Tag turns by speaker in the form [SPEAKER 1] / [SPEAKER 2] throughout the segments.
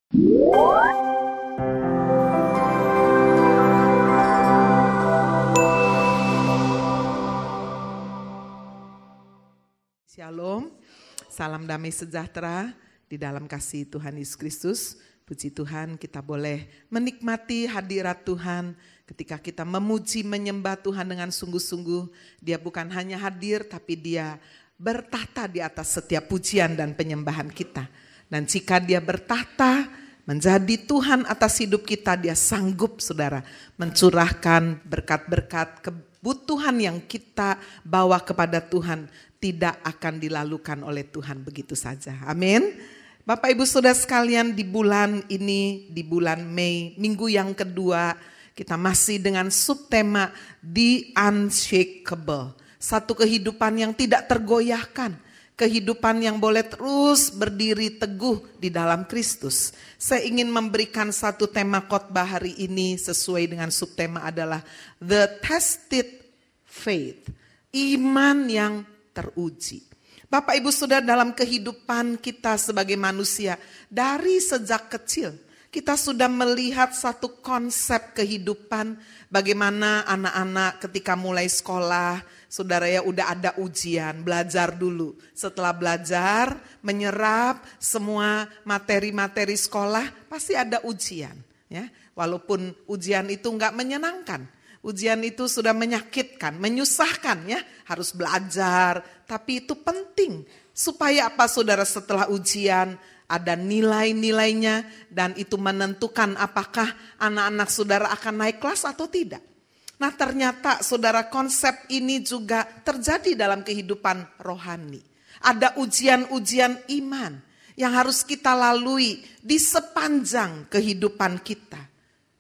[SPEAKER 1] Shalom, salam damai sejahtera di dalam kasih Tuhan Yesus Kristus. Puji Tuhan, kita boleh menikmati hadirat Tuhan ketika kita memuji menyembah Tuhan dengan sungguh-sungguh. Dia bukan hanya hadir, tapi Dia bertahta di atas setiap pujian dan penyembahan kita. Dan jika Dia bertahta menjadi Tuhan atas hidup kita, Dia sanggup, saudara, mencurahkan berkat-berkat, kebutuhan yang kita bawa kepada Tuhan tidak akan dilalukan oleh Tuhan begitu saja. Amin. Bapak Ibu Saudara sekalian, di bulan ini, di bulan Mei, minggu yang kedua, kita masih dengan subtema The Unshakable. Satu kehidupan yang tidak tergoyahkan. Kehidupan yang boleh terus berdiri teguh di dalam Kristus. Saya ingin memberikan satu tema khotbah hari ini sesuai dengan subtema adalah The Tested Faith. Iman yang teruji. Bapak Ibu Saudara, dalam kehidupan kita sebagai manusia, dari sejak kecil kita sudah melihat satu konsep kehidupan, bagaimana anak-anak ketika mulai sekolah, saudara ya, udah ada ujian, belajar dulu. Setelah belajar, menyerap semua materi-materi sekolah, pasti ada ujian. Ya, walaupun ujian itu enggak menyenangkan. Ujian itu sudah menyakitkan, menyusahkan ya, harus belajar. Tapi itu penting, supaya apa saudara, setelah ujian ada nilai-nilainya dan itu menentukan apakah anak-anak saudara akan naik kelas atau tidak. Nah ternyata saudara, konsep ini juga terjadi dalam kehidupan rohani. Ada ujian-ujian iman yang harus kita lalui di sepanjang kehidupan kita.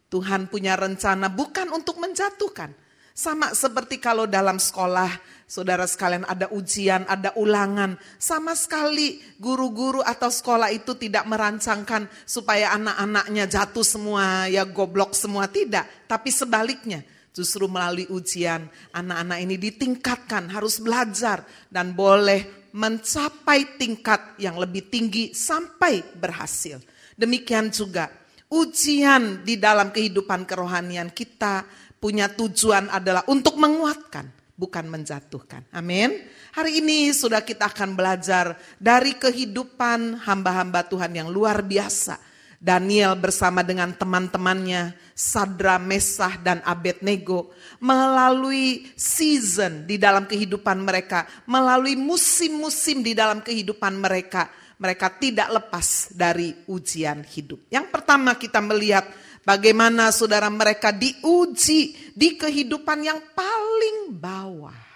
[SPEAKER 1] Tuhan punya rencana bukan untuk menjatuhkan. Sama seperti kalau dalam sekolah, saudara sekalian, ada ujian, ada ulangan. Sama sekali guru-guru atau sekolah itu tidak merancangkan supaya anak-anaknya jatuh semua, ya goblok semua, tidak. Tapi sebaliknya, justru melalui ujian, anak-anak ini ditingkatkan, harus belajar dan boleh mencapai tingkat yang lebih tinggi sampai berhasil. Demikian juga ujian di dalam kehidupan kerohanian kita punya tujuan adalah untuk menguatkan, bukan menjatuhkan. Amin. Hari ini sudah kita akan belajar dari kehidupan hamba-hamba Tuhan yang luar biasa. Daniel bersama dengan teman-temannya, Sadra, Mesah, dan Abednego, melalui season di dalam kehidupan mereka, melalui musim-musim di dalam kehidupan mereka, mereka tidak lepas dari ujian hidup. Yang pertama kita melihat bagaimana saudara mereka diuji di kehidupan yang paling bawah.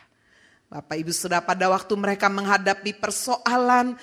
[SPEAKER 1] Bapak Ibu Saudara, pada waktu mereka menghadapi persoalan,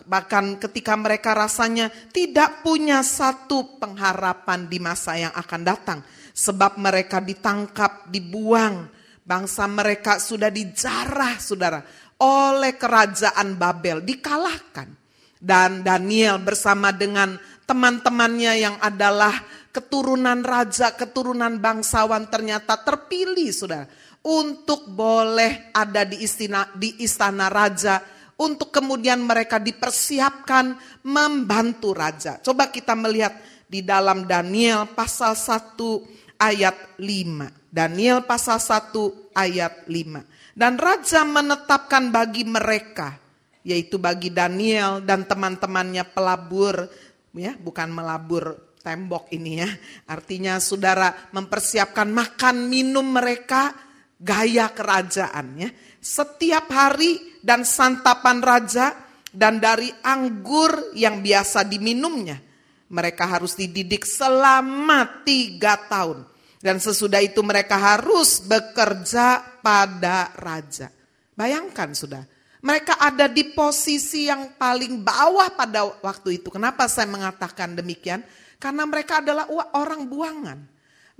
[SPEAKER 1] bahkan ketika mereka rasanya tidak punya satu pengharapan di masa yang akan datang. Sebab mereka ditangkap, dibuang, bangsa mereka sudah dijarah saudara oleh kerajaan Babel, dikalahkan. Dan Daniel bersama dengan teman-temannya yang adalah keturunan raja, keturunan bangsawan ternyata terpilih saudara, untuk boleh ada di istana raja, untuk kemudian mereka dipersiapkan membantu raja. Coba kita melihat di dalam Daniel pasal 1 ayat 5. Daniel pasal 1 ayat 5. Dan raja menetapkan bagi mereka, yaitu bagi Daniel dan teman-temannya pelabur, ya, bukan melabur tembok ini ya. Artinya saudara mempersiapkan makan minum mereka gaya kerajaan ya. Setiap hari dan santapan raja dan dari anggur yang biasa diminumnya. Mereka harus dididik selama 3 tahun. Dan sesudah itu mereka harus bekerja pada raja. Bayangkan sudah. Mereka ada di posisi yang paling bawah pada waktu itu. Kenapa saya mengatakan demikian? Karena mereka adalah orang buangan.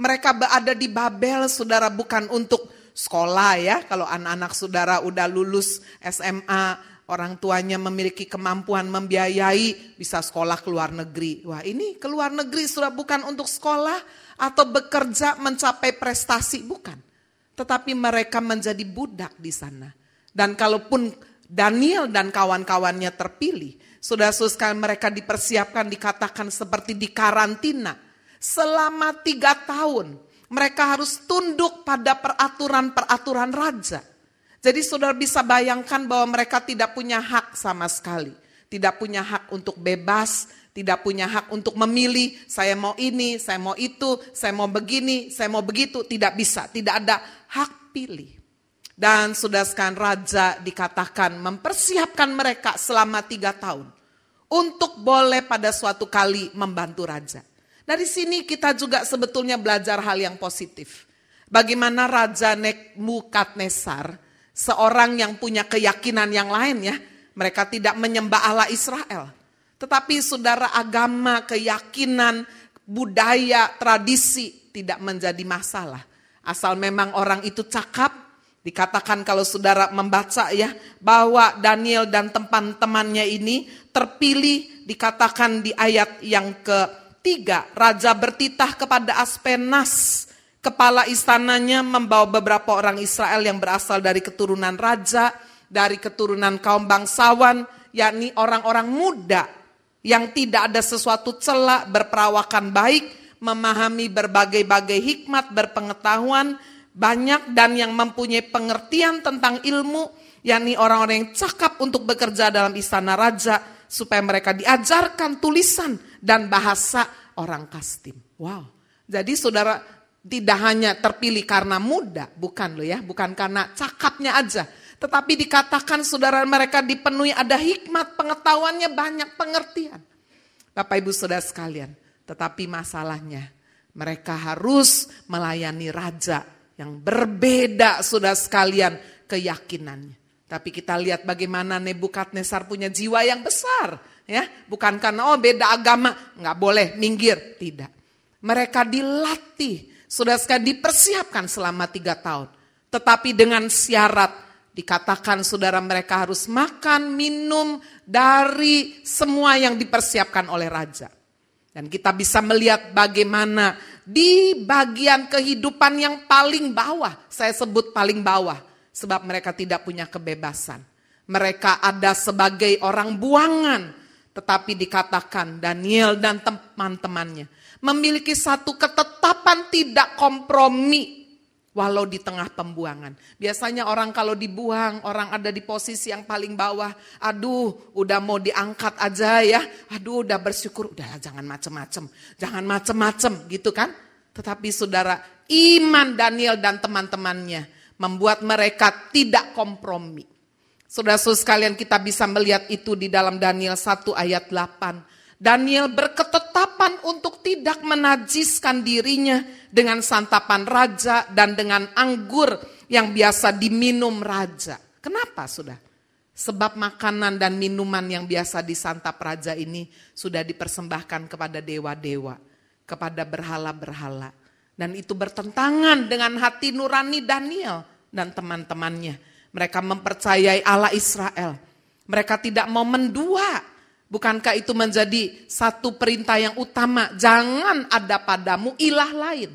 [SPEAKER 1] Mereka berada di Babel, saudara, bukan untuk sekolah ya. Kalau anak-anak saudara udah lulus SMA, orang tuanya memiliki kemampuan membiayai, bisa sekolah ke luar negeri. Wah, ini ke luar negeri sudah bukan untuk sekolah atau bekerja mencapai prestasi, bukan. Tetapi mereka menjadi budak di sana. Dan kalaupun Daniel dan kawan-kawannya terpilih, saudara-saudara mereka dipersiapkan, dikatakan seperti di karantina selama 3 tahun. Mereka harus tunduk pada peraturan-peraturan raja. Jadi saudara bisa bayangkan bahwa mereka tidak punya hak sama sekali. Tidak punya hak untuk bebas, tidak punya hak untuk memilih, saya mau ini, saya mau itu, saya mau begini, saya mau begitu. Tidak bisa, tidak ada hak pilih. Dan saudara sekalian, raja dikatakan mempersiapkan mereka selama 3 tahun untuk boleh pada suatu kali membantu raja. Dari sini kita juga sebetulnya belajar hal yang positif. Bagaimana Raja Nebukadnezar, seorang yang punya keyakinan yang lain ya, mereka tidak menyembah Allah Israel. Tetapi saudara, agama, keyakinan, budaya, tradisi tidak menjadi masalah. Asal memang orang itu cakap. Dikatakan kalau saudara membaca ya, bahwa Daniel dan teman-temannya ini terpilih, dikatakan di ayat yang ke-3. Raja bertitah kepada Aspenas, kepala istananya, membawa beberapa orang Israel yang berasal dari keturunan raja, dari keturunan kaum bangsawan, yakni orang-orang muda yang tidak ada sesuatu celak, berperawakan baik, memahami berbagai-bagai hikmat, berpengetahuan banyak dan yang mempunyai pengertian tentang ilmu, yakni orang-orang yang cakap untuk bekerja dalam istana raja, supaya mereka diajarkan tulisan dan bahasa orang Kastim. Wow. Jadi saudara tidak hanya terpilih karena muda, bukan loh ya, bukan karena cakapnya aja. Tetapi dikatakan saudara mereka dipenuhi ada hikmat, pengetahuannya banyak, pengertian. Bapak Ibu saudara sekalian, tetapi masalahnya mereka harus melayani raja yang berbeda saudara sekalian keyakinannya. Tapi kita lihat bagaimana Nebukadnezar punya jiwa yang besar. Ya, bukan karena beda agama, nggak boleh minggir. Tidak. Mereka dilatih, saudara sekalian dipersiapkan selama 3 tahun. Tetapi dengan syarat, dikatakan saudara mereka harus makan, minum dari semua yang dipersiapkan oleh raja. Dan kita bisa melihat bagaimana di bagian kehidupan yang paling bawah, saya sebut paling bawah, sebab mereka tidak punya kebebasan. Mereka ada sebagai orang buangan, tetapi dikatakan Daniel dan teman-temannya memiliki satu ketetapan tidak kompromi walau di tengah pembuangan. Biasanya orang kalau dibuang, orang ada di posisi yang paling bawah, aduh udah mau diangkat aja ya, aduh udah bersyukur, udah jangan macem-macem gitu kan. Tetapi saudara, iman Daniel dan teman-temannya membuat mereka tidak kompromi. Saudara-saudara sekalian, kita bisa melihat itu di dalam Daniel 1 ayat 8. Daniel berketetapan untuk tidak menajiskan dirinya dengan santapan raja dan dengan anggur yang biasa diminum raja. Kenapa sudah? Sebab makanan dan minuman yang biasa disantap raja ini sudah dipersembahkan kepada dewa-dewa, kepada berhala-berhala. Dan itu bertentangan dengan hati nurani Daniel dan teman-temannya. Mereka mempercayai Allah Israel. Mereka tidak mau mendua. Bukankah itu menjadi satu perintah yang utama? Jangan ada padamu ilah lain.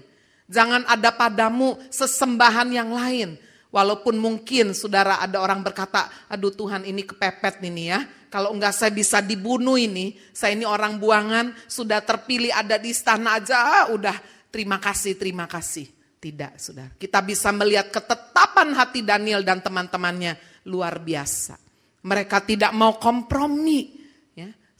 [SPEAKER 1] Jangan ada padamu sesembahan yang lain. Walaupun mungkin saudara ada orang berkata, aduh Tuhan ini kepepet ini ya. Kalau enggak saya bisa dibunuh ini. Saya ini orang buangan, sudah terpilih ada di istana aja. Udah terima kasih. Tidak saudara. Kita bisa melihat ketetapan hati Daniel dan teman-temannya luar biasa. Mereka tidak mau kompromi.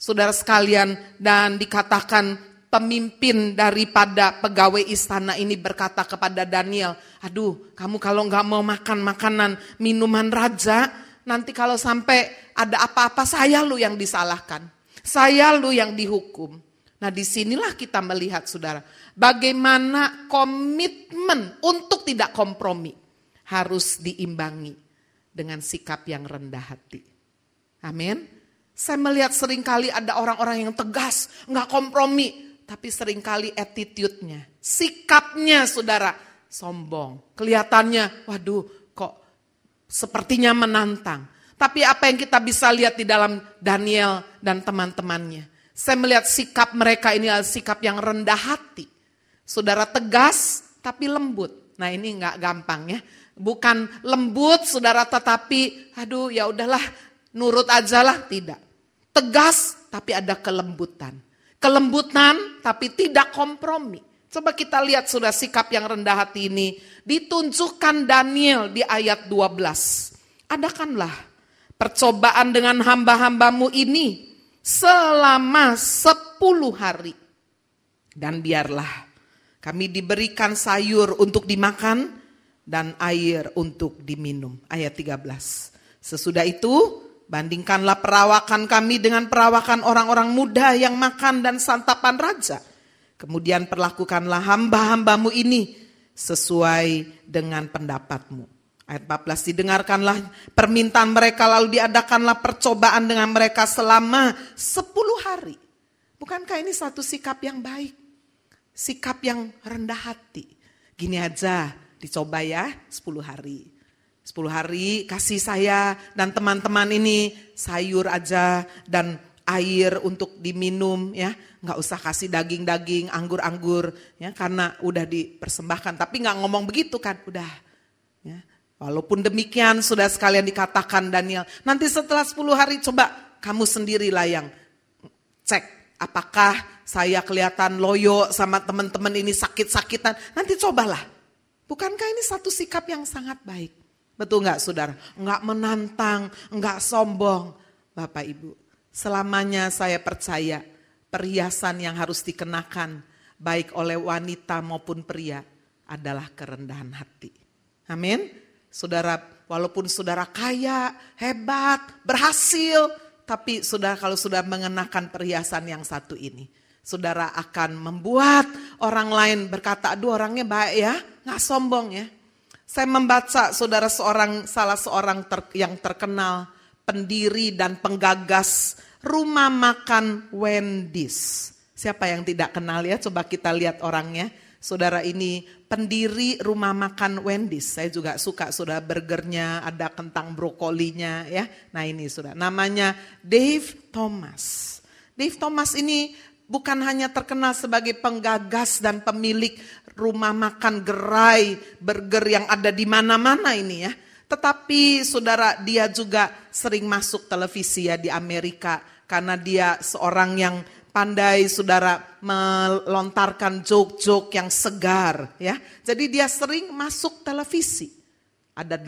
[SPEAKER 1] Saudara sekalian, dan dikatakan pemimpin daripada pegawai istana ini berkata kepada Daniel, aduh kamu kalau gak mau makan makanan minuman raja, nanti kalau sampai ada apa-apa saya lu yang disalahkan, saya lu yang dihukum. Nah disinilah kita melihat saudara, bagaimana komitmen untuk tidak kompromi harus diimbangi dengan sikap yang rendah hati. Amin. Saya melihat seringkali ada orang-orang yang tegas, gak kompromi. Tapi seringkali attitude-nya, sikapnya saudara, sombong. Kelihatannya, waduh kok sepertinya menantang. Tapi apa yang kita bisa lihat di dalam Daniel dan teman-temannya. Saya melihat sikap mereka ini adalah sikap yang rendah hati. Saudara tegas tapi lembut. Nah ini gak gampang ya. bukan lembut saudara, tetapi aduh ya udahlah nurut aja lah, tidak. Tegas tapi ada kelembutan. Kelembutan tapi tidak kompromi. Coba kita lihat sudah sikap yang rendah hati ini ditunjukkan Daniel di ayat 12. Adakanlah percobaan dengan hamba-hambamu ini selama 10 hari. Dan biarlah kami diberikan sayur untuk dimakan dan air untuk diminum. Ayat 13. Sesudah itu bandingkanlah perawakan kami dengan perawakan orang-orang muda yang makan dan santapan raja. Kemudian perlakukanlah hamba-hambamu ini sesuai dengan pendapatmu. Ayat 14, didengarkanlah permintaan mereka lalu diadakanlah percobaan dengan mereka selama 10 hari. Bukankah ini satu sikap yang baik? Sikap yang rendah hati. Gini aja, dicoba ya 10 hari. 10 hari kasih saya dan teman-teman ini sayur aja dan air untuk diminum ya. Gak usah kasih daging-daging, anggur-anggur ya, karena udah dipersembahkan. Tapi gak ngomong begitu kan, udah ya. Walaupun demikian sudah sekalian dikatakan Daniel, nanti setelah 10 hari coba kamu sendirilah yang cek. Apakah saya kelihatan loyo sama teman-teman ini sakit-sakitan, nanti cobalah. Bukankah ini satu sikap yang sangat baik? Betul gak saudara? Enggak menantang, enggak sombong. Bapak Ibu, selamanya saya percaya perhiasan yang harus dikenakan baik oleh wanita maupun pria adalah kerendahan hati. Amin. Saudara, walaupun saudara kaya, hebat, berhasil, tapi saudara kalau sudah mengenakan perhiasan yang satu ini, saudara akan membuat orang lain berkata, aduh orangnya baik ya, gak sombong ya. Saya membaca saudara salah seorang yang terkenal, pendiri dan penggagas rumah makan Wendy's. Siapa yang tidak kenal ya, coba kita lihat orangnya. Saudara ini pendiri rumah makan Wendy's. Saya juga suka saudara burgernya, ada kentang brokolinya ya. Nah ini saudara, namanya Dave Thomas. Dave Thomas ini bukan hanya terkenal sebagai penggagas dan pemilik rumah makan gerai burger yang ada di mana-mana ini ya. Tetapi saudara, dia juga sering masuk televisi ya di Amerika. Karena dia seorang yang pandai saudara melontarkan joke-joke yang segar ya. Jadi dia sering masuk televisi. Ada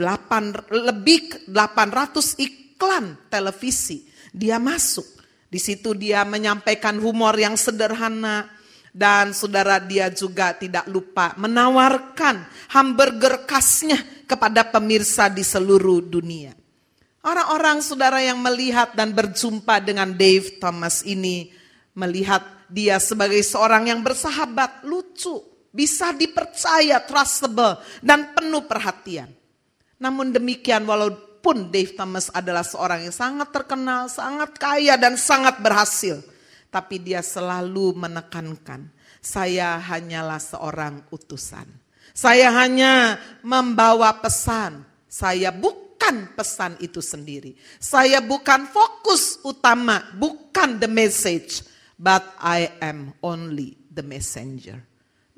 [SPEAKER 1] lebih 800 iklan televisi. Dia masuk. Di situ dia menyampaikan humor yang sederhana. Dan saudara, dia juga tidak lupa menawarkan hamburger khasnya kepada pemirsa di seluruh dunia. Orang-orang saudara yang melihat dan berjumpa dengan Dave Thomas ini melihat dia sebagai seorang yang bersahabat, lucu, bisa dipercaya, trustable, dan penuh perhatian. Namun demikian walaupun Dave Thomas adalah seorang yang sangat terkenal, sangat kaya, dan sangat berhasil. Tapi dia selalu menekankan, saya hanyalah seorang utusan. Saya hanya membawa pesan, saya bukan pesan itu sendiri. Saya bukan fokus utama, bukan the message. But I am only the messenger.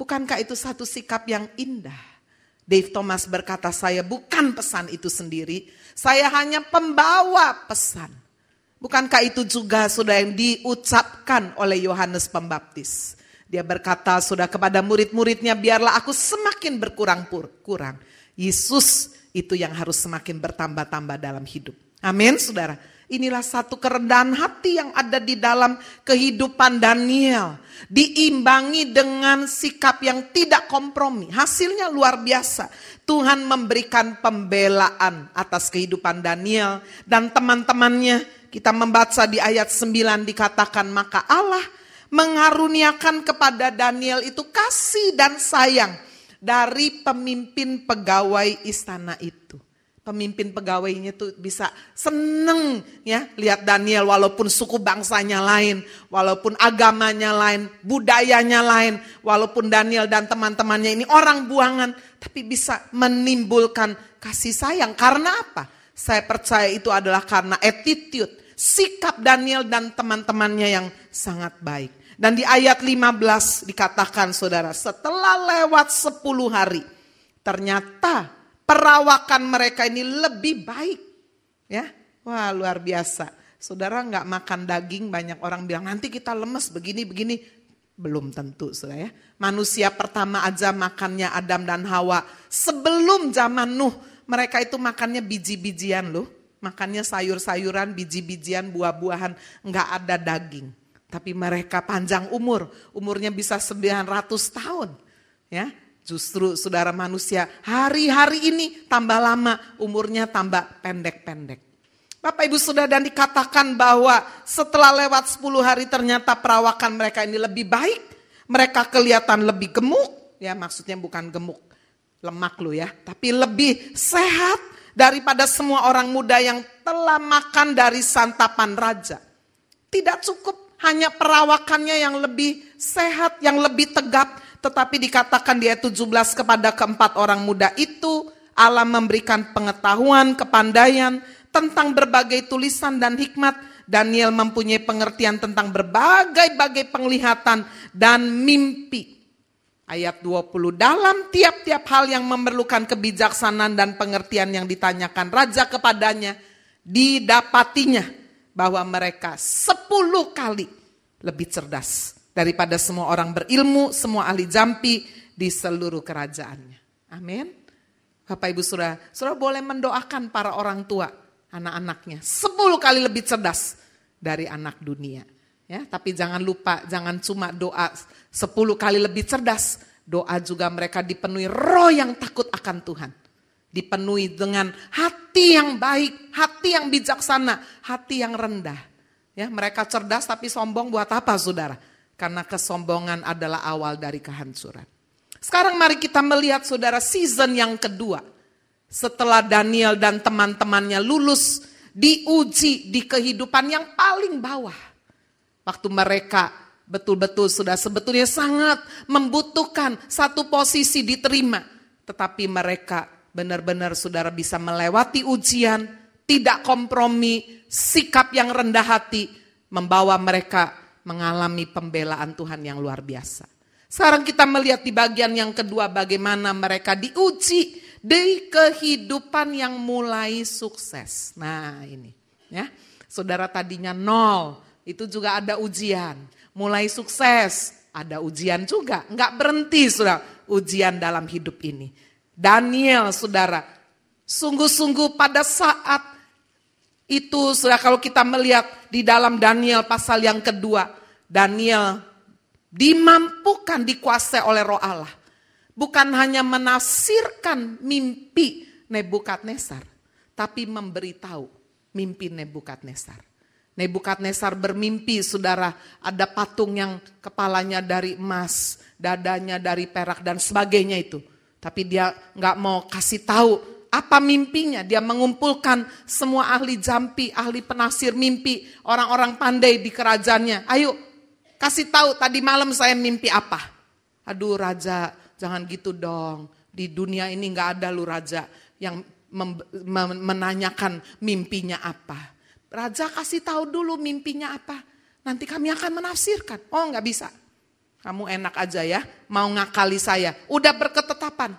[SPEAKER 1] Bukankah itu satu sikap yang indah? Dave Thomas berkata, saya bukan pesan itu sendiri. Saya hanya pembawa pesan. Bukankah itu juga sudah yang diucapkan oleh Yohanes Pembaptis? Dia berkata sudah kepada murid-muridnya, biarlah aku semakin berkurang. Yesus itu yang harus semakin bertambah-tambah dalam hidup. Amin saudara. Inilah satu kerendahan hati yang ada di dalam kehidupan Daniel. Diimbangi dengan sikap yang tidak kompromi. Hasilnya luar biasa. Tuhan memberikan pembelaan atas kehidupan Daniel dan teman-temannya. Kita membaca di ayat 9 dikatakan, maka Allah mengaruniakan kepada Daniel itu kasih dan sayang dari pemimpin pegawai istana itu. Pemimpin pegawainya itu bisa seneng ya lihat Daniel walaupun suku bangsanya lain, walaupun agamanya lain, budayanya lain, walaupun Daniel dan teman-temannya ini orang buangan, tapi bisa menimbulkan kasih sayang. Karena apa? Saya percaya itu adalah karena attitude, sikap Daniel dan teman-temannya yang sangat baik. Dan di ayat 15 dikatakan saudara, setelah lewat 10 hari, ternyata perawakan mereka ini lebih baik. Ya, wah luar biasa. Saudara nggak makan daging, banyak orang bilang nanti kita lemes begini. Belum tentu saudara ya. Manusia pertama aja makannya Adam dan Hawa. Sebelum zaman Nuh, mereka itu makannya biji-bijian loh. Makannya sayur-sayuran, biji-bijian, buah-buahan. Nggak ada daging. Tapi mereka panjang umur. Umurnya bisa 900 tahun. Ya, justru saudara manusia hari-hari ini tambah lama. Umurnya tambah pendek-pendek. Bapak Ibu Saudara, dan dikatakan bahwa setelah lewat 10 hari ternyata perawakan mereka ini lebih baik. Mereka kelihatan lebih gemuk. Ya maksudnya bukan gemuk lemak lo ya. Tapi lebih sehat daripada semua orang muda yang telah makan dari santapan raja. Tidak cukup hanya perawakannya yang lebih sehat, yang lebih tegap. Tetapi dikatakan di ayat 17 kepada keempat orang muda itu Allah memberikan pengetahuan, kepandaian tentang berbagai tulisan dan hikmat. Daniel mempunyai pengertian tentang berbagai-bagai penglihatan dan mimpi. Ayat 20, dalam tiap-tiap hal yang memerlukan kebijaksanaan dan pengertian yang ditanyakan raja kepadanya, didapatinya bahwa mereka 10 kali lebih cerdas daripada semua orang berilmu, semua ahli jampi di seluruh kerajaannya. Amin. Bapak Ibu Saudara, saudara boleh mendoakan para orang tua anak-anaknya 10 kali lebih cerdas dari anak dunia. Ya, tapi jangan lupa, jangan cuma doa 10 kali lebih cerdas. Doa juga mereka dipenuhi roh yang takut akan Tuhan. Dipenuhi dengan hati yang baik, hati yang bijaksana, hati yang rendah. Ya, mereka cerdas tapi sombong buat apa saudara? Karena kesombongan adalah awal dari kehancuran. Sekarang mari kita melihat saudara season yang kedua. Setelah Daniel dan teman-temannya lulus, diuji di kehidupan yang paling bawah. Waktu mereka betul-betul sudah sebetulnya sangat membutuhkan satu posisi diterima. Tetapi mereka benar-benar saudara bisa melewati ujian, tidak kompromi, sikap yang rendah hati, membawa mereka mengalami pembelaan Tuhan yang luar biasa. Sekarang kita melihat di bagian yang kedua bagaimana mereka diuji di kehidupan yang mulai sukses. Nah ini ya, saudara tadinya 0, itu juga ada ujian. Mulai sukses, ada ujian juga. Enggak berhenti saudara, ujian dalam hidup ini. Daniel saudara, sungguh-sungguh pada saat itu saudara kalau kita melihat di dalam Daniel pasal yang kedua. Daniel dimampukan dikuasai oleh roh Allah. Bukan hanya menafsirkan mimpi Nebukadnezar, tapi memberitahu mimpi Nebukadnezar. Nebukadnezar bermimpi saudara, ada patung yang kepalanya dari emas, dadanya dari perak dan sebagainya itu. Tapi dia gak mau kasih tahu apa mimpinya. Dia mengumpulkan semua ahli jampi, ahli penafsir mimpi, orang-orang pandai di kerajaannya. Ayo kasih tahu tadi malam saya mimpi apa. Aduh raja, jangan gitu dong. Di dunia ini gak ada lu raja yang menanyakan mimpinya apa. Raja kasih tahu dulu mimpinya apa. Nanti kami akan menafsirkan. Oh gak bisa. Kamu enak aja ya. Mau ngakali saya. Udah berketetapan.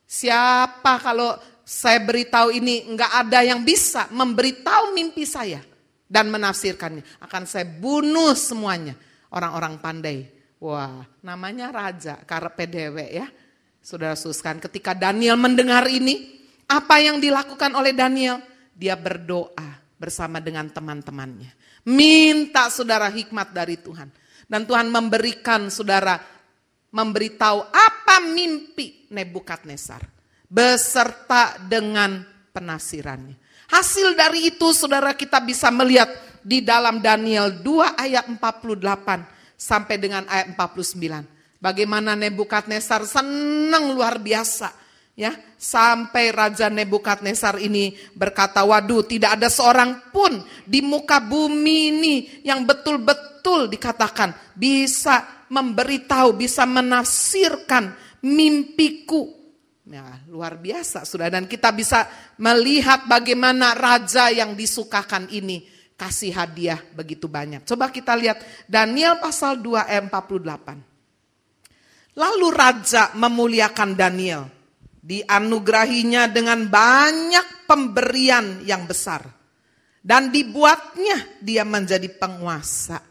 [SPEAKER 1] Siapa kalau saya beritahu ini gak ada yang bisa memberitahu mimpi saya. Dan menafsirkannya. Akan saya bunuh semuanya. Orang-orang pandai. Wah, namanya raja, karep dewe ya. Saudara suskan ketika Daniel mendengar ini, apa yang dilakukan oleh Daniel? Dia berdoa bersama dengan teman-temannya. Minta saudara hikmat dari Tuhan. Dan Tuhan memberikan saudara, memberitahu apa mimpi Nebukadnezar. Beserta dengan penafsirannya. Hasil dari itu saudara kita bisa melihat di dalam Daniel 2 ayat 48. Sampai dengan ayat 49. Bagaimana Nebukadnezar senang luar biasa. Ya, sampai Raja Nebukadnezar ini berkata, waduh tidak ada seorang pun di muka bumi ini yang betul-betul dikatakan bisa memberitahu, bisa menafsirkan mimpiku. Ya, luar biasa sudah. Dan kita bisa melihat bagaimana raja yang disukakan ini kasih hadiah begitu banyak. Coba kita lihat Daniel pasal 2 ayat 48. Lalu raja memuliakan Daniel. dianugerahinya dengan banyak pemberian yang besar. Dan dibuatnya dia menjadi penguasa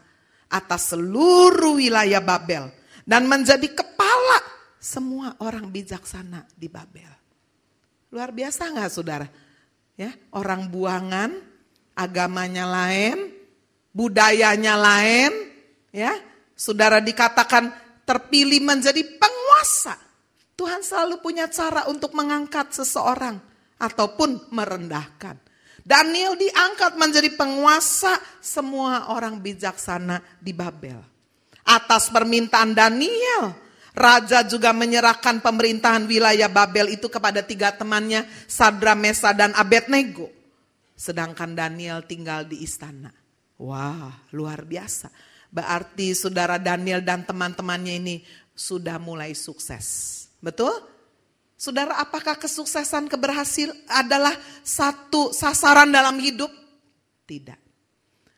[SPEAKER 1] atas seluruh wilayah Babel. Dan menjadi kepala semua orang bijaksana di Babel. Luar biasa gak saudara? Ya, orang buangan, agamanya lain, budayanya lain. Ya, saudara dikatakan terpilih menjadi penguasa. Tuhan selalu punya cara untuk mengangkat seseorang ataupun merendahkan. Daniel diangkat menjadi penguasa semua orang bijaksana di Babel. Atas permintaan Daniel, raja juga menyerahkan pemerintahan wilayah Babel itu kepada 3 temannya, Sadra, Mesa, dan Abednego. Sedangkan Daniel tinggal di istana. Wah, luar biasa. Berarti saudara Daniel dan teman-temannya ini sudah mulai sukses. Betul? Saudara, apakah kesuksesan keberhasilan adalah satu sasaran dalam hidup? Tidak.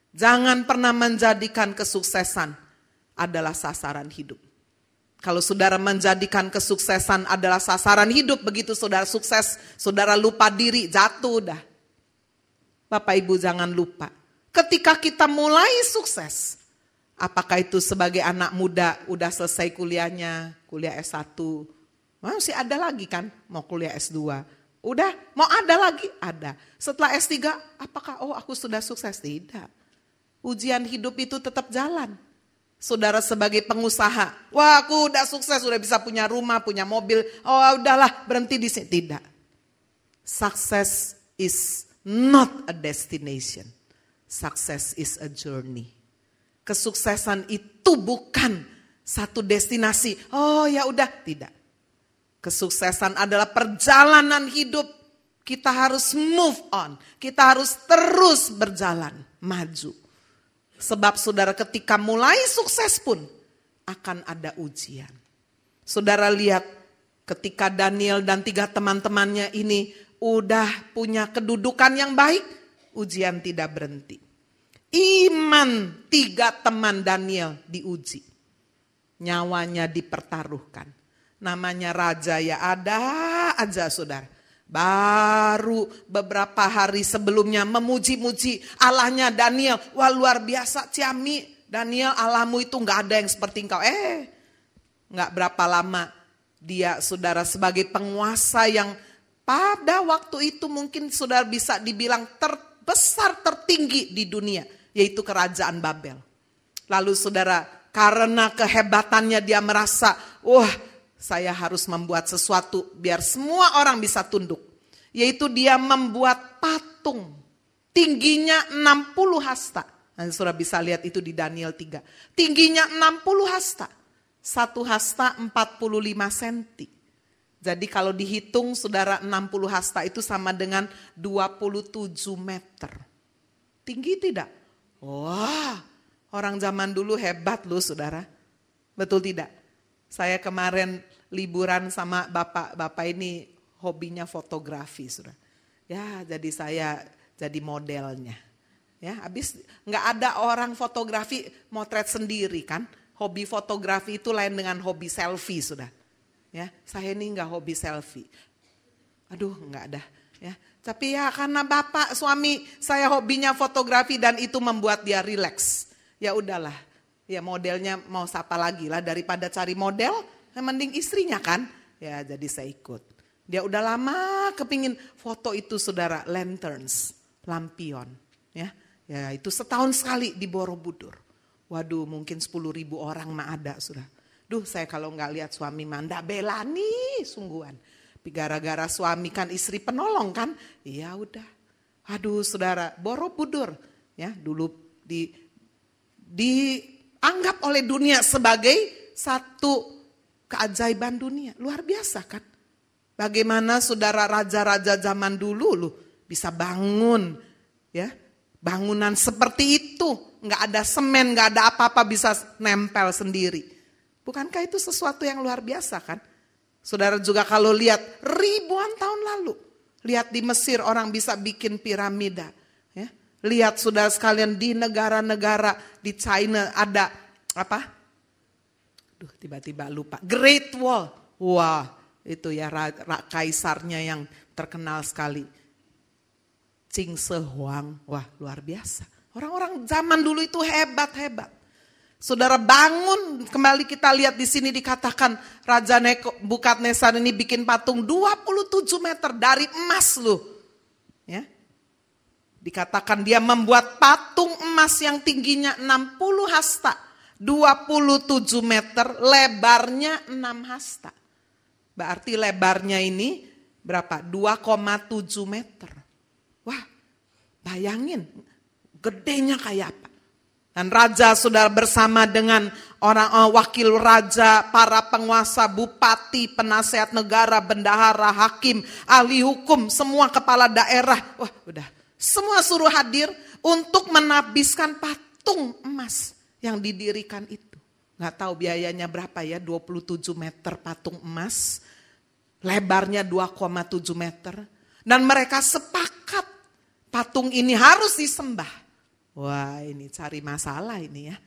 [SPEAKER 1] Jangan pernah menjadikan kesuksesan adalah sasaran hidup. Kalau saudara menjadikan kesuksesan adalah sasaran hidup, begitu saudara sukses, saudara lupa diri, jatuh dah. Bapak Ibu jangan lupa, ketika kita mulai sukses, apakah itu sebagai anak muda, udah selesai kuliahnya, kuliah S1, masih ada lagi kan, mau kuliah S2. Udah, mau ada lagi? Ada. Setelah S3, apakah aku sudah sukses? Tidak. Ujian hidup itu tetap jalan. Saudara sebagai pengusaha, wah aku udah sukses, udah bisa punya rumah, punya mobil. Oh udahlah, berhenti di sini. Tidak. Success is not a destination. Success is a journey. Kesuksesan itu bukan satu destinasi. Oh ya udah, tidak. Kesuksesan adalah perjalanan hidup. Kita harus move on. Kita harus terus berjalan, maju. Sebab saudara ketika mulai sukses pun akan ada ujian. Saudara lihat ketika Daniel dan 3 teman-temannya ini udah punya kedudukan yang baik, ujian tidak berhenti. Iman 3 teman Daniel diuji. Nyawanya dipertaruhkan. Namanya raja ya ada aja saudara. Baru beberapa hari sebelumnya memuji-muji Allahnya Daniel. Wah luar biasa Ciami. Daniel Allahmu itu gak ada yang seperti engkau. Gak berapa lama dia saudara sebagai penguasa yang pada waktu itu mungkin saudara bisa dibilang terbesar tertinggi di dunia. Yaitu kerajaan Babel. Lalu saudara karena kehebatannya dia merasa wah saya harus membuat sesuatu biar semua orang bisa tunduk. Yaitu dia membuat patung. Tingginya 60 hasta. Nah, saudara bisa lihat itu di Daniel 3. Tingginya 60 hasta. 1 hasta 45 cm. Jadi kalau dihitung saudara 60 hasta itu sama dengan 27 meter. Tinggi tidak? Wah, orang zaman dulu hebat loh saudara. Betul tidak? Saya kemarin liburan sama bapak ini hobinya fotografi, saudara. Ya, jadi saya jadi modelnya. Ya, habis nggak ada orang fotografi motret sendiri kan? Hobi fotografi itu lain dengan hobi selfie, saudara. Ya, saya ini nggak hobi selfie. Aduh, nggak ada. Ya, tapi ya karena bapak suami saya hobinya fotografi dan itu membuat dia rileks. Ya udahlah. Ya modelnya mau siapa lagi lah daripada cari model, mending istrinya kan. Ya jadi saya ikut. Dia udah lama kepingin foto itu saudara, lanterns, lampion. Ya itu setahun sekali di Borobudur. Waduh mungkin 10.000 orang mah ada sudah. Duh saya kalau nggak lihat suami manda bela nih sungguhan. Tapi gara-gara suami kan istri penolong kan. Ya udah. Aduh saudara Borobudur ya dulu dianggap oleh dunia sebagai satu keajaiban dunia. Luar biasa kan. Bagaimana saudara raja-raja zaman dulu loh bisa bangun ya. Bangunan seperti itu. Gak ada semen, gak ada apa-apa bisa nempel sendiri. Bukankah itu sesuatu yang luar biasa kan. Saudara juga kalau lihat ribuan tahun lalu. Lihat di Mesir orang bisa bikin piramida. Ya. Lihat saudara sekalian di negara-negara di China ada apa? Tiba-tiba lupa. Great Wall. Wah, itu ya kaisarnya yang terkenal sekali. Qin Shi Huang, wah luar biasa. Orang-orang zaman dulu itu hebat-hebat. Saudara bangun, kembali kita lihat di sini dikatakan Raja Nebukadnezar ini bikin patung 27 meter dari emas loh. Ya. Dikatakan dia membuat patung emas yang tingginya 60 hasta, 27 meter, lebarnya 6 hasta. Berarti lebarnya ini berapa? 2,7 meter. Wah, bayangin gedenya kayak apa. Dan raja saudara bersama dengan orang wakil raja, para penguasa, bupati, penasehat negara, bendahara, hakim, ahli hukum, semua kepala daerah. Wah udah, semua suruh hadir untuk menabiskan patung emas yang didirikan itu. Gak tahu biayanya berapa ya, 27 meter patung emas, lebarnya 2,7 meter. Dan mereka sepakat patung ini harus disembah. Wah ini cari masalah ini ya.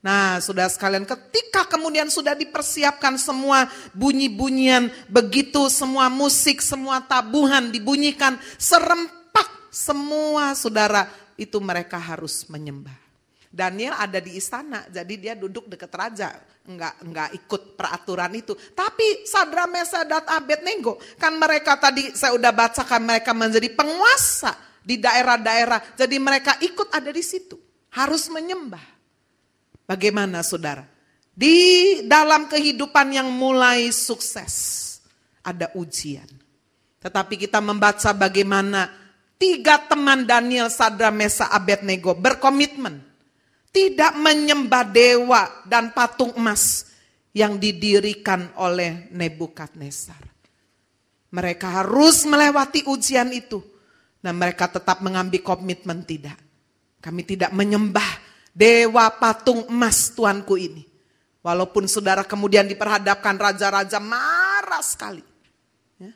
[SPEAKER 1] Nah saudara sekalian, ketika kemudian sudah dipersiapkan semua bunyi-bunyian begitu, semua musik, semua tabuhan dibunyikan serempak semua saudara, itu mereka harus menyembah. Daniel ada di istana, jadi dia duduk dekat raja, enggak ikut peraturan itu. Tapi Sadra, Mesah, dan Abednego, kan mereka tadi saya udah bacakan, mereka menjadi penguasa di daerah-daerah, jadi mereka ikut ada di situ, harus menyembah. Bagaimana saudara? Di dalam kehidupan yang mulai sukses, ada ujian. Tetapi kita membaca bagaimana 3 teman Daniel, Sadra, Mesah, Abednego berkomitmen tidak menyembah dewa dan patung emas yang didirikan oleh Nebukadnezar. Mereka harus melewati ujian itu. Dan mereka tetap mengambil komitmen tidak. Kami tidak menyembah dewa patung emas Tuanku ini. Walaupun saudara kemudian diperhadapkan raja-raja marah sekali. Ya.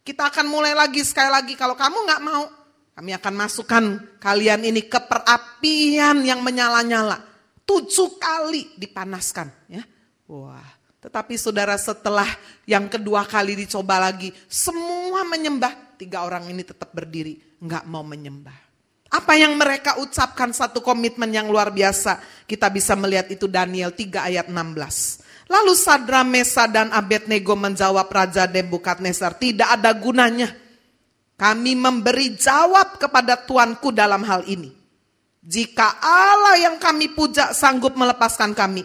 [SPEAKER 1] Kita akan mulai lagi sekali lagi, kalau kamu gak mau, kami akan masukkan kalian ini ke perapian yang menyala-nyala. 7 kali dipanaskan. Ya. Wah. Tetapi saudara setelah yang kedua kali dicoba lagi, semua menyembah. 3 orang ini tetap berdiri, enggak mau menyembah. Apa yang mereka ucapkan, satu komitmen yang luar biasa. Kita bisa melihat itu Daniel 3 ayat 16. Lalu Sadra, Mesah, dan Abednego menjawab Raja Nebukadnezar, tidak ada gunanya kami memberi jawab kepada Tuanku dalam hal ini. Jika Allah yang kami puja sanggup melepaskan kami,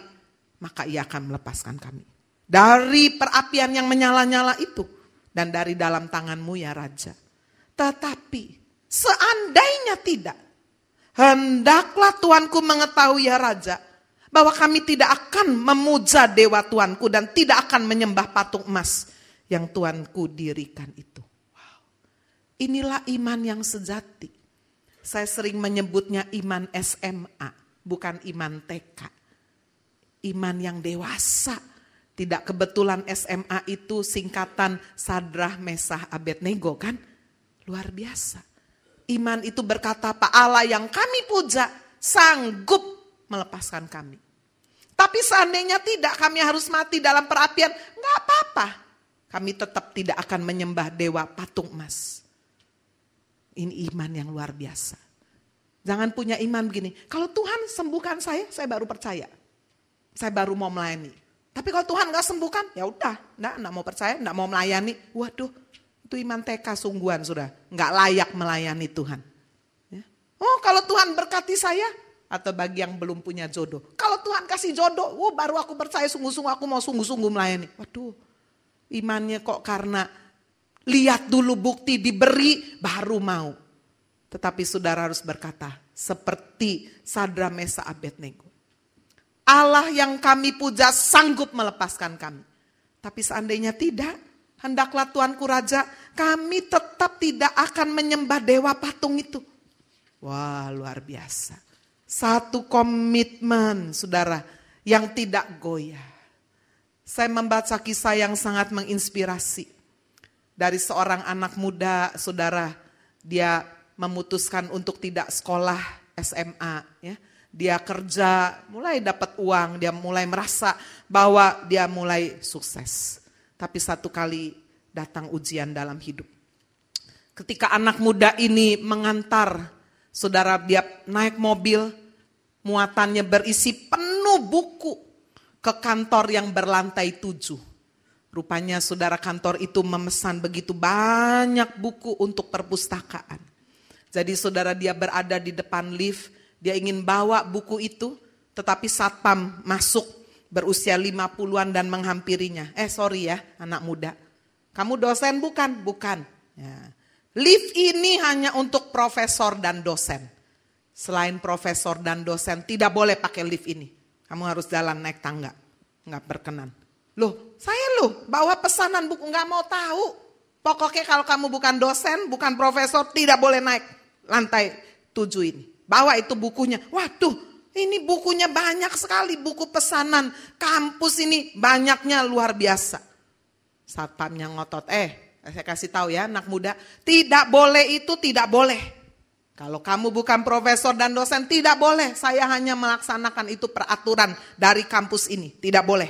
[SPEAKER 1] maka ia akan melepaskan kami dari perapian yang menyala-nyala itu. Dan dari dalam tanganmu ya Raja. Tetapi seandainya tidak, hendaklah Tuanku mengetahui ya Raja, bahwa kami tidak akan memuja dewa Tuanku dan tidak akan menyembah patung emas yang Tuanku dirikan itu. Wow. Inilah iman yang sejati. Saya sering menyebutnya iman SMA, bukan iman TK. Iman yang dewasa. Tidak kebetulan SMA itu singkatan Sadra, Mesah, Abednego kan? Luar biasa. Iman itu berkata, Pak Allah yang kami puja sanggup melepaskan kami. Tapi seandainya tidak, kami harus mati dalam perapian, enggak apa-apa. Kami tetap tidak akan menyembah dewa patung emas. Ini iman yang luar biasa. Jangan punya iman begini, kalau Tuhan sembuhkan saya baru percaya. Saya baru mau melayani. Tapi kalau Tuhan gak sembuhkan, ya udah, enggak mau percaya, enggak mau melayani. Waduh, itu iman TK sungguhan sudah, enggak layak melayani Tuhan. Ya. Oh kalau Tuhan berkati saya, atau bagi yang belum punya jodoh. Kalau Tuhan kasih jodoh, baru aku percaya sungguh-sungguh, aku mau sungguh-sungguh melayani. Waduh, imannya kok karena lihat dulu bukti diberi, baru mau. Tetapi saudara harus berkata, seperti Sadra, Mesah, Abednego. Allah yang kami puja sanggup melepaskan kami. Tapi seandainya tidak, hendaklah Tuanku Raja, kami tetap tidak akan menyembah dewa patung itu. Wah luar biasa. Satu komitmen saudara yang tidak goyah. Saya membaca kisah yang sangat menginspirasi. Dari seorang anak muda saudara, dia memutuskan untuk tidak sekolah SMA ya. Dia kerja, mulai dapat uang, dia mulai merasa bahwa dia mulai sukses. Tapi satu kali datang ujian dalam hidup. Ketika anak muda ini mengantar, saudara, dia naik mobil, muatannya berisi penuh buku ke kantor yang berlantai 7. Rupanya saudara, kantor itu memesan begitu banyak buku untuk perpustakaan. Jadi saudara, dia berada di depan lift, dia ingin bawa buku itu, tetapi satpam masuk berusia 50-an dan menghampirinya. Sorry ya anak muda, kamu dosen bukan? Bukan. Ya. Lift ini hanya untuk profesor dan dosen. Selain profesor dan dosen tidak boleh pakai lift ini. Kamu harus jalan naik tangga. Enggak berkenan. Saya bawa pesanan buku, enggak mau tahu. Pokoknya kalau kamu bukan dosen, bukan profesor, tidak boleh naik lantai 7 ini. Bawa itu bukunya. Waduh, ini bukunya banyak sekali, buku pesanan kampus ini banyaknya luar biasa. Satpamnya ngotot, saya kasih tahu ya anak muda, tidak boleh itu, tidak boleh. Kalau kamu bukan profesor dan dosen, tidak boleh. Saya hanya melaksanakan itu peraturan dari kampus ini, tidak boleh.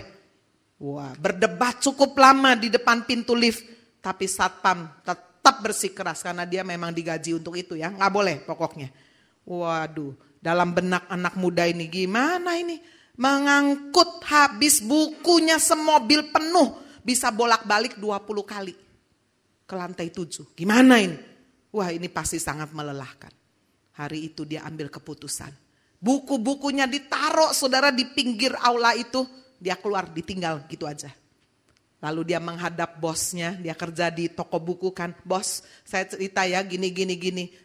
[SPEAKER 1] Wah, berdebat cukup lama di depan pintu lift, tapi satpam tetap bersikeras karena dia memang digaji untuk itu ya, nggak boleh pokoknya. Waduh, dalam benak anak muda ini gimana ini? Mengangkut habis bukunya semobil penuh, bisa bolak-balik 20 kali ke lantai 7. Gimana ini? Wah, ini pasti sangat melelahkan. Hari itu dia ambil keputusan. Buku-bukunya ditaruh saudara di pinggir aula itu, dia keluar ditinggal gitu aja. Lalu dia menghadap bosnya, dia kerja di toko buku kan. Bos, saya cerita ya gini.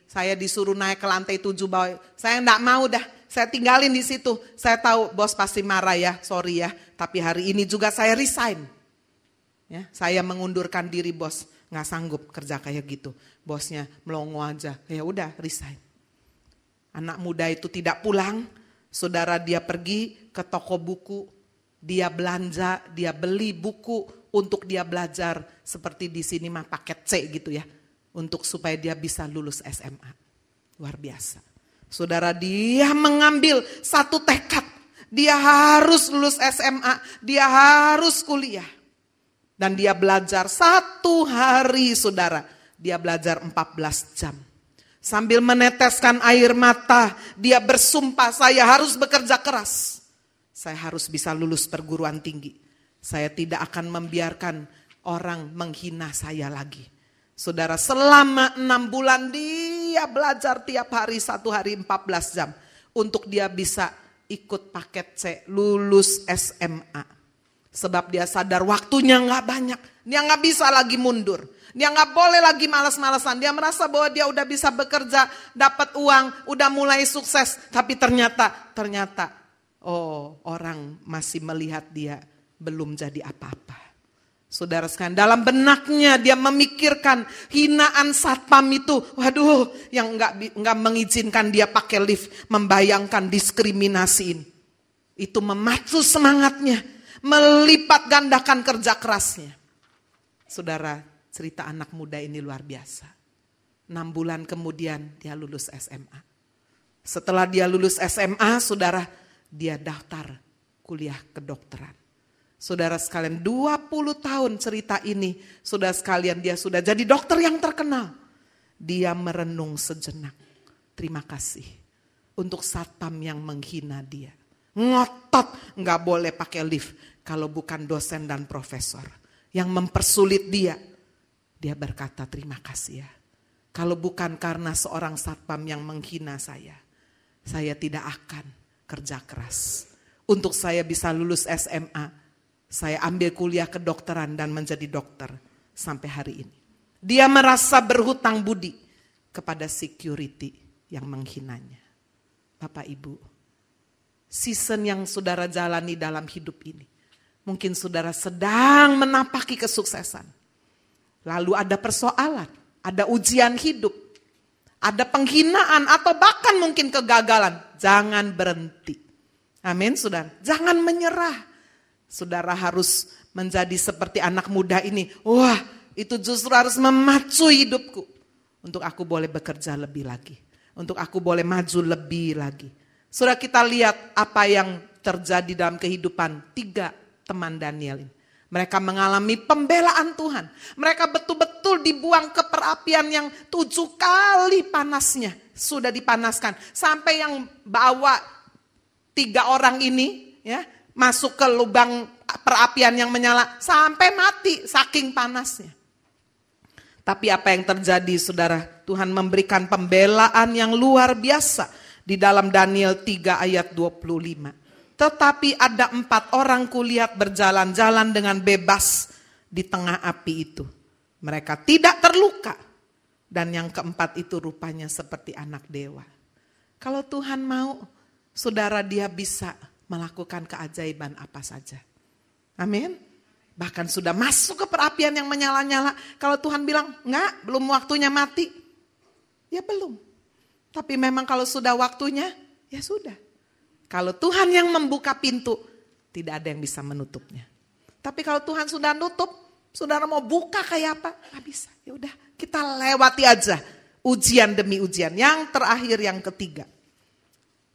[SPEAKER 1] Saya disuruh naik ke lantai 7 bawah. Saya enggak mau dah, saya tinggalin di situ. Saya tahu bos pasti marah ya, sorry ya. Tapi hari ini juga saya resign. Ya, saya mengundurkan diri bos, nggak sanggup kerja kayak gitu. Bosnya melongo aja, ya udah resign. Anak muda itu tidak pulang, saudara, dia pergi ke toko buku. Dia belanja, dia beli buku untuk dia belajar seperti di sini mah paket C gitu ya. Untuk supaya dia bisa lulus SMA. Luar biasa. Saudara, dia mengambil satu tekad. Dia harus lulus SMA, dia harus kuliah. Dan dia belajar 1 hari saudara. Dia belajar 14 jam. Sambil meneteskan air mata, dia bersumpah, saya harus bekerja keras. Saya harus bisa lulus perguruan tinggi. Saya tidak akan membiarkan orang menghina saya lagi. Saudara, selama 6 bulan dia belajar tiap hari 1 hari 14 jam. Untuk dia bisa ikut paket C, lulus SMA. Sebab dia sadar waktunya gak banyak. Dia gak bisa lagi mundur. Dia gak boleh lagi malas-malasan. Dia merasa bahwa dia udah bisa bekerja, dapat uang, udah mulai sukses. Tapi ternyata orang masih melihat dia belum jadi apa-apa. Saudara sekalian, dalam benaknya dia memikirkan hinaan satpam itu. Waduh, yang enggak mengizinkan dia pakai lift, membayangkan diskriminasi ini. Itu memacu semangatnya, melipat gandakan kerja kerasnya. Saudara, cerita anak muda ini luar biasa. 6 bulan kemudian dia lulus SMA. Setelah dia lulus SMA, saudara, dia daftar kuliah kedokteran. Saudara sekalian, 20 tahun cerita ini, saudara sekalian, dia sudah jadi dokter yang terkenal. Dia merenung sejenak. Terima kasih untuk satpam yang menghina dia. Ngotot gak boleh pakai lift kalau bukan dosen dan profesor. Yang mempersulit dia. Dia berkata, terima kasih ya. Kalau bukan karena seorang satpam yang menghina saya tidak akan kerja keras. Untuk saya bisa lulus SMA, saya ambil kuliah kedokteran dan menjadi dokter sampai hari ini. Dia merasa berhutang budi kepada security yang menghinanya. Bapak Ibu, season yang saudara jalani dalam hidup ini, mungkin saudara sedang menapaki kesuksesan. Lalu ada persoalan, ada ujian hidup, ada penghinaan atau bahkan mungkin kegagalan. Jangan berhenti. Amin, saudara. Jangan menyerah. Saudara harus menjadi seperti anak muda ini. Wah, itu justru harus memacu hidupku. Untuk aku boleh bekerja lebih lagi. Untuk aku boleh maju lebih lagi. Saudara, kita lihat apa yang terjadi dalam kehidupan 3 teman Daniel ini. Mereka mengalami pembelaan Tuhan. Mereka betul-betul dibuang ke perapian yang 7 kali panasnya. Sudah dipanaskan. Sampai yang bawa 3 orang ini ya masuk ke lubang perapian yang menyala. Sampai mati saking panasnya. Tapi apa yang terjadi saudara? Tuhan memberikan pembelaan yang luar biasa. Di dalam Daniel 3 ayat 25. Tetapi ada 4 orang kulihat berjalan-jalan dengan bebas di tengah api itu. Mereka tidak terluka. Dan yang keempat itu rupanya seperti anak dewa. Kalau Tuhan mau, saudara, dia bisa melakukan keajaiban apa saja. Amin. Bahkan sudah masuk ke perapian yang menyala-nyala. Kalau Tuhan bilang, enggak, belum waktunya mati. Ya belum. Tapi memang kalau sudah waktunya, ya sudah. Kalau Tuhan yang membuka pintu, tidak ada yang bisa menutupnya. Tapi kalau Tuhan sudah nutup, saudara mau buka kayak apa? Gak bisa. Ya udah, kita lewati aja ujian demi ujian. Yang terakhir, yang ketiga,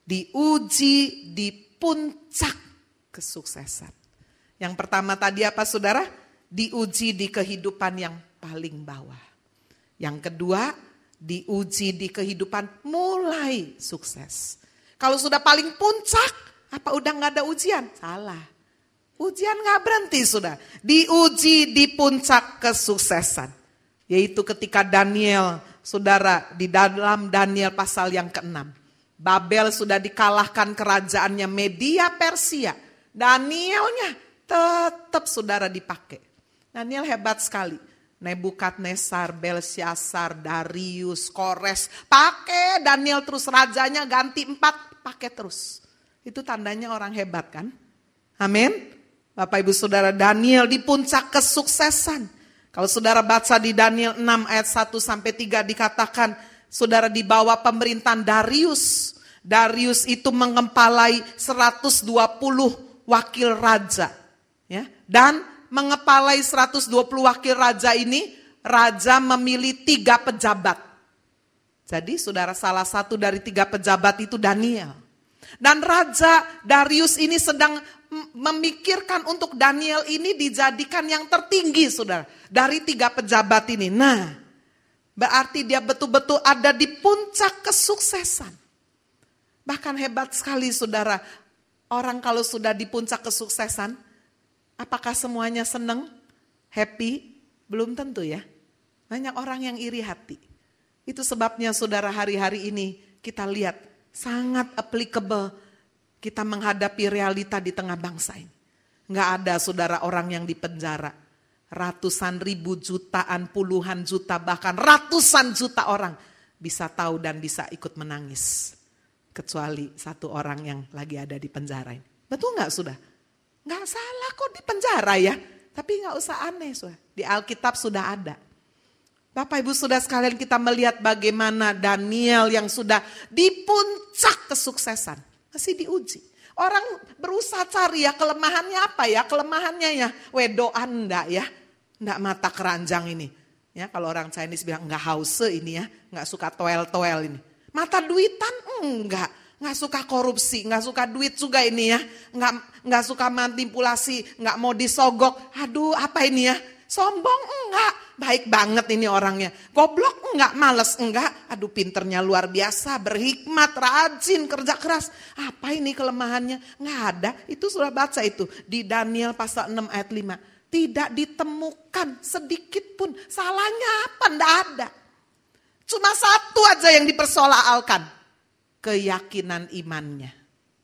[SPEAKER 1] diuji di puncak kesuksesan. Yang pertama tadi apa saudara? Diuji di kehidupan yang paling bawah. Yang kedua, diuji di kehidupan mulai sukses. Kalau sudah paling puncak, apa udah gak ada ujian? Salah. Ujian gak berhenti sudah. Diuji di puncak kesuksesan. Yaitu ketika Daniel, saudara, di dalam Daniel pasal yang ke-6. Babel sudah dikalahkan kerajaannya Media Persia. Danielnya tetap saudara dipakai. Daniel hebat sekali. Nebukadnezar, Belsyazar, Darius, Kores. Pakai Daniel terus, rajanya ganti 4. Pakai terus. Itu tandanya orang hebat kan? Amin. Bapak ibu saudara, Daniel di puncak kesuksesan. Kalau saudara baca di Daniel 6 ayat 1-3 dikatakan, saudara di bawah pemerintahan Darius. Darius itu mengepalai 120 wakil raja. Ya, dan mengepalai 120 wakil raja ini, raja memilih 3 pejabat. Jadi saudara, salah satu dari 3 pejabat itu Daniel. Dan Raja Darius ini sedang memikirkan untuk Daniel ini dijadikan yang tertinggi saudara. Dari 3 pejabat ini. Nah, berarti dia betul-betul ada di puncak kesuksesan. Bahkan hebat sekali saudara. Orang kalau sudah di puncak kesuksesan, apakah semuanya senang, happy? Belum tentu ya. Banyak orang yang iri hati. Itu sebabnya saudara, hari-hari ini kita lihat sangat applicable kita menghadapi realita di tengah bangsa ini. Nggak ada saudara orang yang dipenjara. Ratusan ribu, jutaan, puluhan juta, bahkan ratusan juta orang bisa tahu dan bisa ikut menangis. Kecuali 1 orang yang lagi ada di penjara ini. Betul nggak sudah? Nggak salah kok di penjara ya. Tapi nggak usah aneh sudah. Di Alkitab sudah ada. Bapak ibu saudara sekalian, kita melihat bagaimana Daniel yang sudah di puncak kesuksesan. Masih diuji. Orang berusaha cari ya kelemahannya apa ya. Kelemahannya ya wedoan enggak ya. Enggak mata keranjang ini. Ya, kalau orang Chinese bilang enggak hause ini ya. Enggak suka toel-toel ini. Mata duitan enggak. Enggak suka korupsi. Enggak suka duit juga ini ya. Enggak suka manipulasi. Enggak mau disogok. Aduh apa ini ya. Sombong enggak. Baik banget ini orangnya. Goblok enggak, males enggak. Aduh pinternya luar biasa, berhikmat, rajin, kerja keras. Apa ini kelemahannya? Enggak ada. Itu sudah baca itu di Daniel pasal 6 ayat 5. Tidak ditemukan sedikit pun. Salahnya apa? Enggak ada. Cuma satu aja yang dipersoalkan. Keyakinan imannya.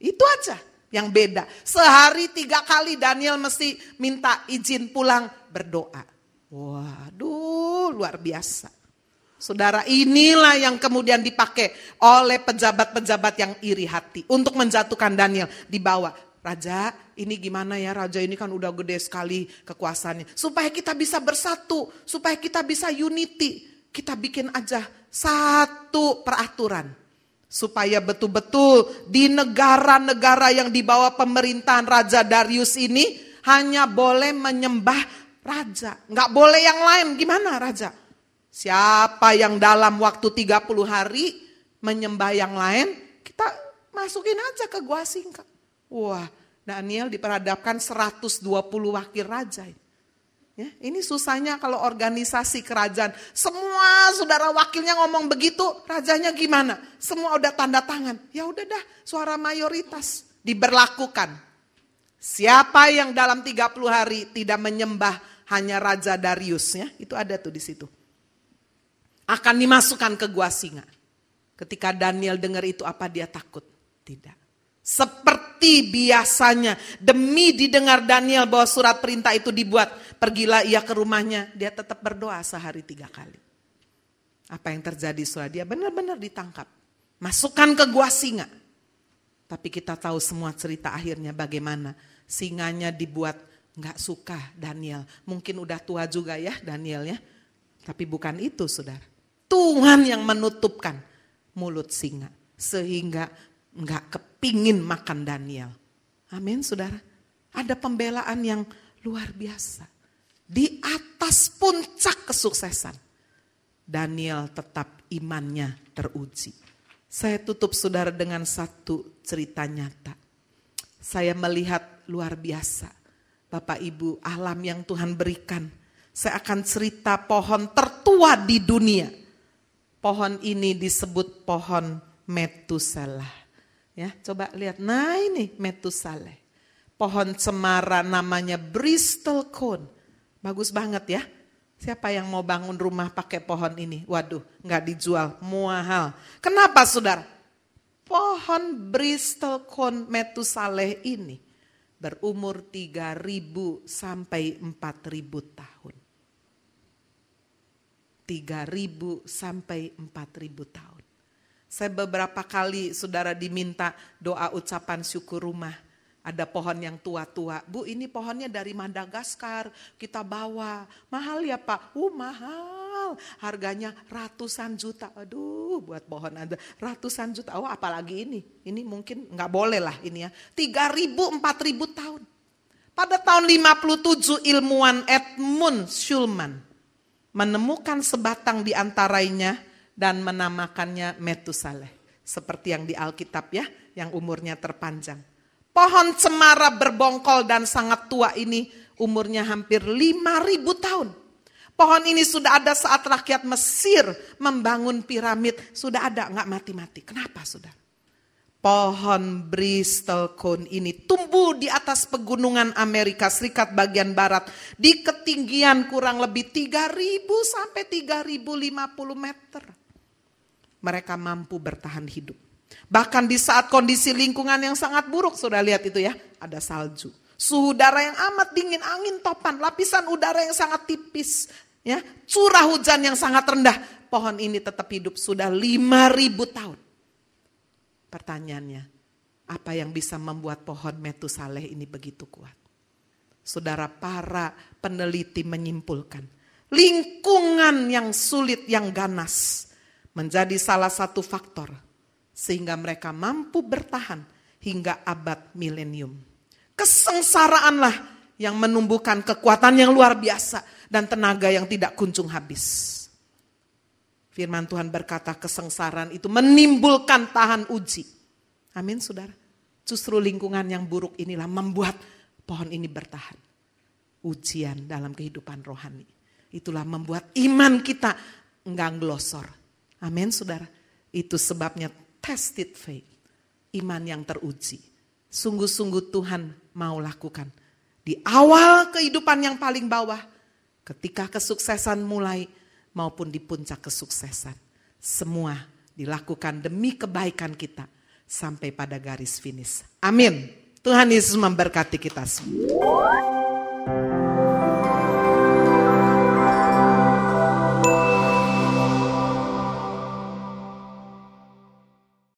[SPEAKER 1] Itu aja yang beda. Sehari 3 kali Daniel mesti minta izin pulang berdoa. Waduh, luar biasa. Saudara, inilah yang kemudian dipakai oleh pejabat-pejabat yang iri hati untuk menjatuhkan Daniel di bawah. Raja, ini gimana ya? Raja ini kan udah gede sekali kekuasaannya. Supaya kita bisa bersatu, supaya kita bisa unity, kita bikin aja satu peraturan. Supaya betul-betul di negara-negara yang di bawah pemerintahan Raja Darius ini hanya boleh menyembah raja, nggak boleh yang lain. Gimana raja? Siapa yang dalam waktu 30 hari menyembah yang lain, kita masukin aja ke gua singkat. Wah, Daniel diperhadapkan 120 wakil raja. Ya, ini susahnya kalau organisasi kerajaan. Semua saudara wakilnya ngomong begitu, rajanya gimana? Semua udah tanda tangan. Ya udah dah, suara mayoritas diberlakukan. Siapa yang dalam 30 hari tidak menyembah hanya Raja Darius, ya, itu ada tuh di situ. Akan dimasukkan ke gua singa. Ketika Daniel dengar itu, apa dia takut? Tidak. Seperti biasanya, demi didengar Daniel bahwa surat perintah itu dibuat, pergilah ia ke rumahnya, dia tetap berdoa sehari 3 kali. Apa yang terjadi setelah dia benar-benar ditangkap, masukkan ke gua singa. Tapi kita tahu semua cerita akhirnya bagaimana. Singanya dibuat gak suka Daniel. Mungkin udah tua juga ya Daniel ya. Tapi bukan itu saudara. Tuhan yang menutupkan mulut singa. Sehingga gak kepingin makan Daniel. Amin saudara. Ada pembelaan yang luar biasa. Di atas puncak kesuksesan. Daniel tetap imannya teruji. Saya tutup saudara dengan satu cerita nyata. Saya melihat luar biasa. Bapak Ibu, alam yang Tuhan berikan. Saya akan cerita pohon tertua di dunia. Pohon ini disebut pohon Metuselah. Ya, coba lihat. Nah ini Metuselah. Pohon cemara namanya Bristol Cone. Bagus banget ya. Siapa yang mau bangun rumah pakai pohon ini? Waduh, nggak dijual, mahal. Kenapa saudara? Pohon Bristol Cone Metuselah ini berumur 3.000 sampai 4.000 tahun. 3.000 sampai 4.000 tahun. Saya beberapa kali saudara diminta doa ucapan syukur rumah. Ada pohon yang tua-tua. Bu, ini pohonnya dari Madagaskar. Kita bawa. Mahal ya Pak? Mahal. Harganya ratusan juta. Aduh, buat pohon ada ratusan juta. Oh, apalagi ini. Ini mungkin nggak boleh lah ini ya. 3.000, 4.000 tahun. Pada tahun 57 ilmuwan Edmund Schulman menemukan sebatang di antaranya dan menamakannya Metuselah. Seperti yang di Alkitab ya, yang umurnya terpanjang. Pohon cemara berbongkol dan sangat tua ini umurnya hampir 5.000 tahun. Pohon ini sudah ada saat rakyat Mesir membangun piramid. Sudah ada, nggak mati-mati. Kenapa saudara? Pohon Bristol Cone ini tumbuh di atas pegunungan Amerika Serikat bagian barat. Di ketinggian kurang lebih 3.000 sampai 3.050 meter. Mereka mampu bertahan hidup. Bahkan di saat kondisi lingkungan yang sangat buruk, sudah lihat itu ya, ada salju. Suhu udara yang amat dingin, angin topan, lapisan udara yang sangat tipis, ya, curah hujan yang sangat rendah. Pohon ini tetap hidup sudah 5.000 tahun. Pertanyaannya, apa yang bisa membuat pohon Metuselah ini begitu kuat? Saudara, para peneliti menyimpulkan, lingkungan yang sulit, yang ganas, menjadi salah satu faktor sehingga mereka mampu bertahan hingga abad milenium. Kesengsaraanlah yang menumbuhkan kekuatan yang luar biasa dan tenaga yang tidak kunjung habis. Firman Tuhan berkata kesengsaraan itu menimbulkan tahan uji. Amin saudara. Justru lingkungan yang buruk inilah membuat pohon ini bertahan. Ujian dalam kehidupan rohani. Itulah membuat iman kita enggak glosor. Amin saudara. Itu sebabnya tested faith, iman yang teruji. Sungguh-sungguh Tuhan mau lakukan. Di awal kehidupan yang paling bawah, ketika kesuksesan mulai maupun di puncak kesuksesan. Semua dilakukan demi kebaikan kita sampai pada garis finish. Amin. Tuhan Yesus memberkati kita semua.